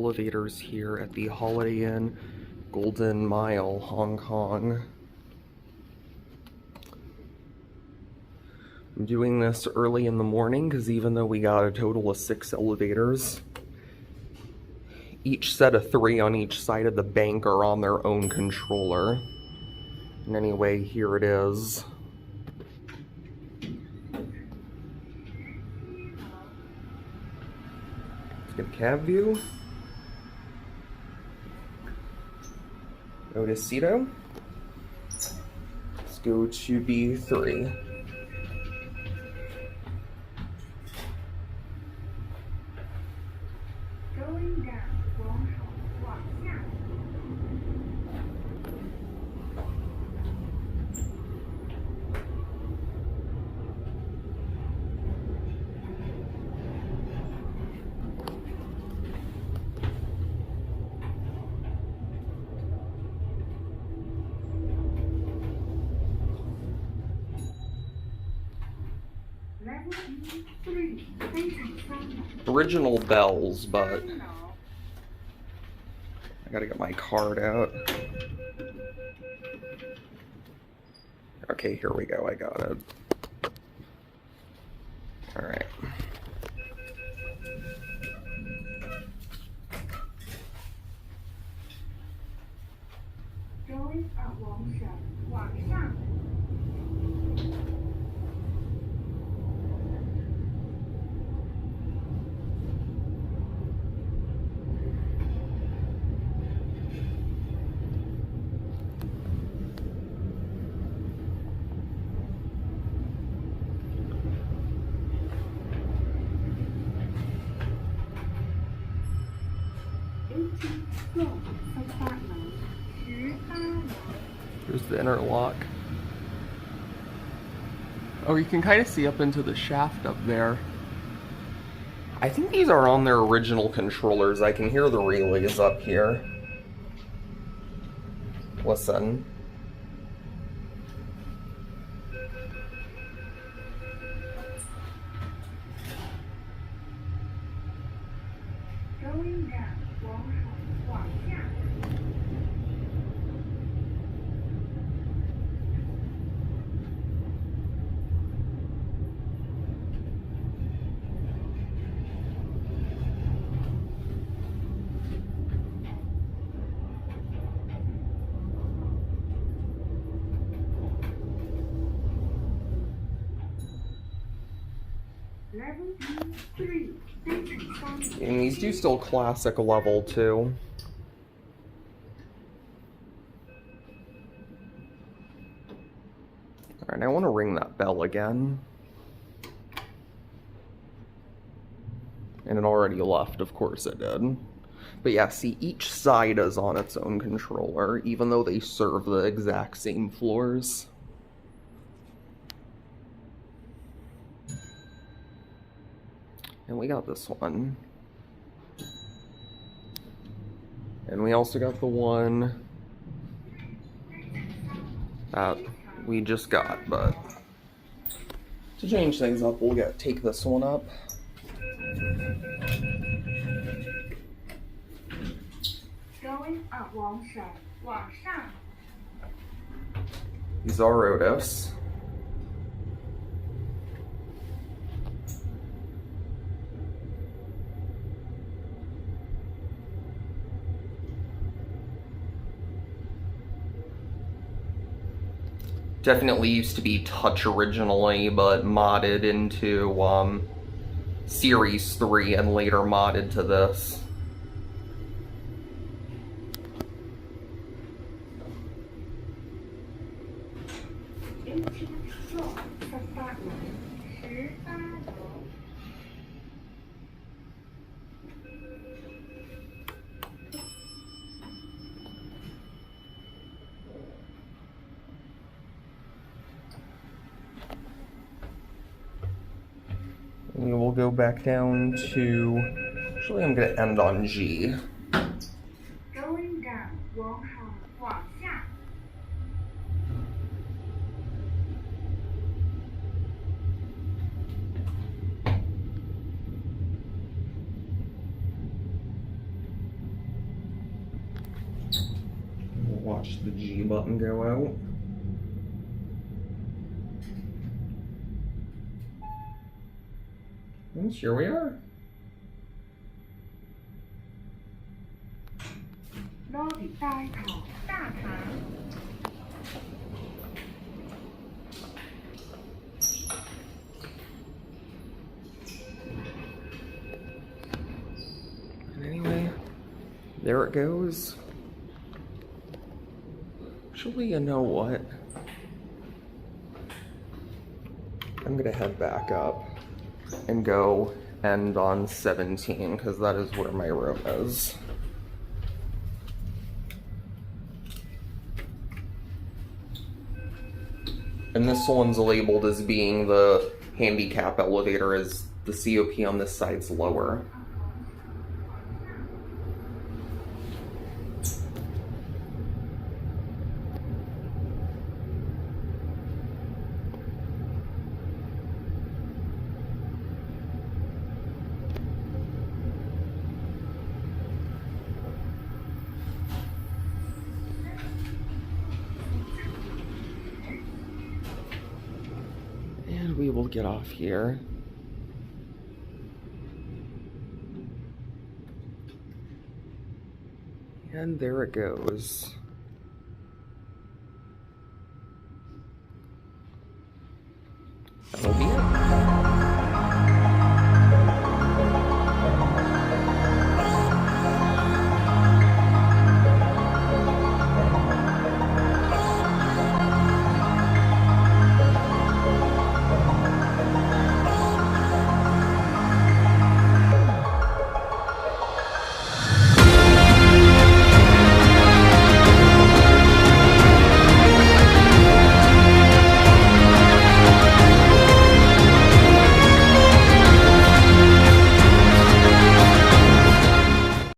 elevators here at the Holiday Inn Golden Mile, Hong Kong. I'm doing this early in the morning because even though we got a total of 6 elevators, each set of 3 on each side of the bank are on their own controller. And anyway, here it is. Let's get a cab view. Otis Cedo. Let's go to B3. Original bells, but I gotta get my card out. Okay, here we go, I got it. Alright. Here's the interlock. Oh, you can kind of see up into the shaft up there. I think these are on their original controllers. I can hear the relays up here. Listen. And these do still classic level too. Alright, I want to ring that bell again. And it already left, of course it did. But yeah, see, each side is on its own controller, even though they serve the exact same floors. And we got this one. And we also got the one that we just got, but to change things up, we'll take this one up. These are Otis. Definitely used to be Touch originally, but modded into Series 3 and later modded to this. We will go back down to, actually I'm going to end on G. Going down, 往好往下. watch the G button go out. And here we are. ล้อติดใต้ค่ะ大堂 And anyway, there it goes. Actually, you know what? I'm gonna head back up and go end on 17 because that is where my room is. And this one's labeled as being the handicap elevator, as the COP on this side's lower. And we will get off here. And there it goes. That'll be it.